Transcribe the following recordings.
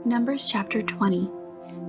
Numbers chapter 20.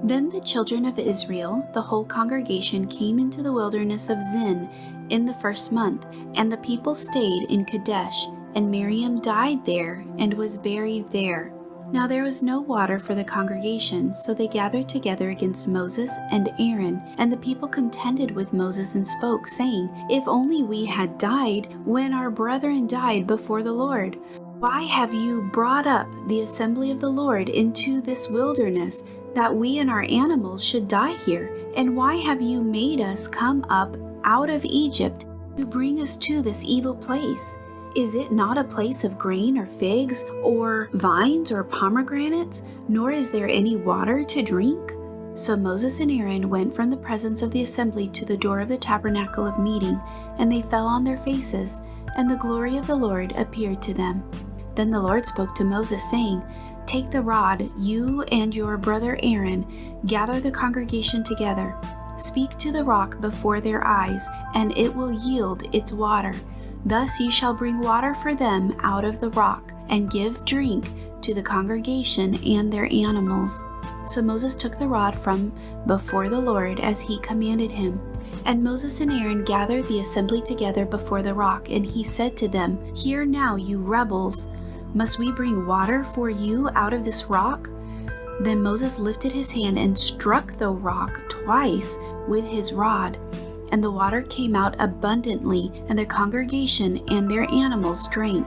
Then the children of Israel, the whole congregation, came into the wilderness of Zinn in the first month, and the people stayed in Kadesh, and Miriam died there and was buried there. Now there was no water for the congregation, so they gathered together against Moses and Aaron, and the people contended with Moses and spoke, saying, If only we had died when our brethren died before the Lord. Why have you brought up the assembly of the Lord into this wilderness, that we and our animals should die here? And why have you made us come up out of Egypt to bring us to this evil place? Is it not a place of grain or figs or vines or pomegranates, nor is there any water to drink? So Moses and Aaron went from the presence of the assembly to the door of the tabernacle of meeting, and they fell on their faces, and the glory of the Lord appeared to them. Then the Lord spoke to Moses, saying, Take the rod, you and your brother Aaron, gather the congregation together. Speak to the rock before their eyes, and it will yield its water. Thus you shall bring water for them out of the rock, and give drink to the congregation and their animals. So Moses took the rod from before the Lord as he commanded him. And Moses and Aaron gathered the assembly together before the rock, and he said to them, Hear now, you rebels, must we bring water for you out of this rock? Then Moses lifted his hand and struck the rock twice with his rod, and the water came out abundantly, and the congregation and their animals drank.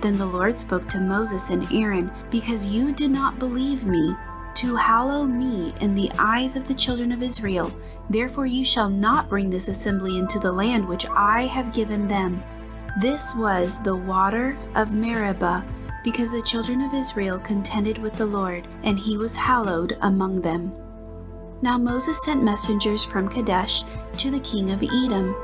Then the Lord spoke to Moses and Aaron, Because you did not believe me, to hallow me in the eyes of the children of Israel, therefore you shall not bring this assembly into the land which I have given them. This was the water of Meribah, because the children of Israel contended with the Lord, and he was hallowed among them. Now Moses sent messengers from Kadesh to the king of Edom.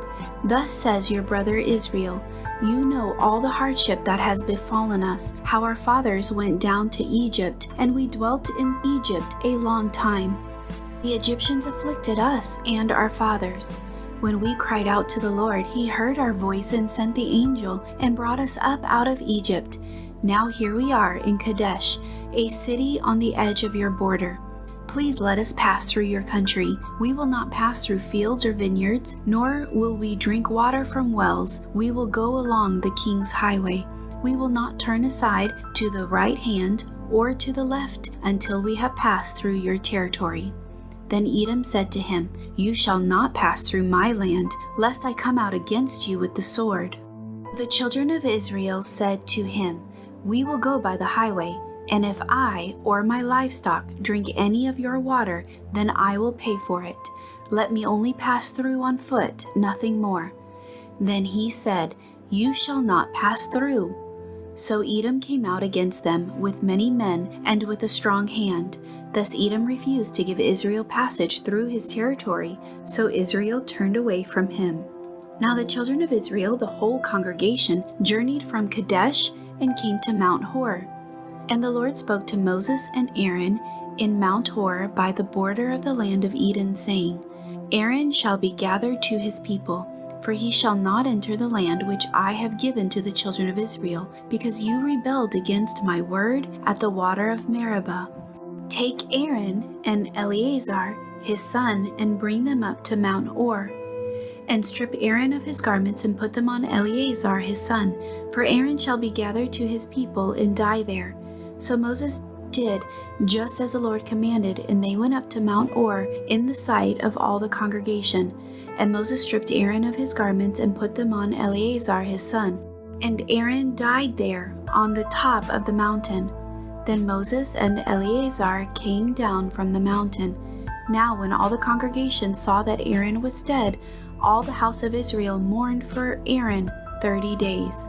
Thus says your brother Israel, You know all the hardship that has befallen us, how our fathers went down to Egypt, and we dwelt in Egypt a long time. The Egyptians afflicted us and our fathers. When we cried out to the Lord, he heard our voice and sent the angel and brought us up out of Egypt. Now here we are in Kadesh, a city on the edge of your border. Please let us pass through your country. We will not pass through fields or vineyards, nor will we drink water from wells. We will go along the king's highway. We will not turn aside to the right hand or to the left until we have passed through your territory. Then Edom said to him, You shall not pass through my land, lest I come out against you with the sword. The children of Israel said to him, We will go by the highway, and if I or my livestock drink any of your water, then I will pay for it. Let me only pass through on foot, nothing more. Then he said, You shall not pass through. So Edom came out against them with many men and with a strong hand. Thus Edom refused to give Israel passage through his territory, so Israel turned away from him. Now the children of Israel, the whole congregation, journeyed from Kadesh and came to Mount Hor. And the Lord spoke to Moses and Aaron in Mount Hor by the border of the land of Eden, saying, Aaron shall be gathered to his people, for he shall not enter the land which I have given to the children of Israel, because you rebelled against my word at the water of Meribah. Take Aaron and Eleazar his son, and bring them up to Mount Hor, and strip Aaron of his garments and put them on Eleazar his son, for Aaron shall be gathered to his people and die there. So Moses did just as the Lord commanded, and they went up to Mount Hor in the sight of all the congregation. And Moses stripped Aaron of his garments and put them on Eleazar his son. And Aaron died there on the top of the mountain. Then Moses and Eleazar came down from the mountain. Now when all the congregation saw that Aaron was dead, all the house of Israel mourned for Aaron 30 days.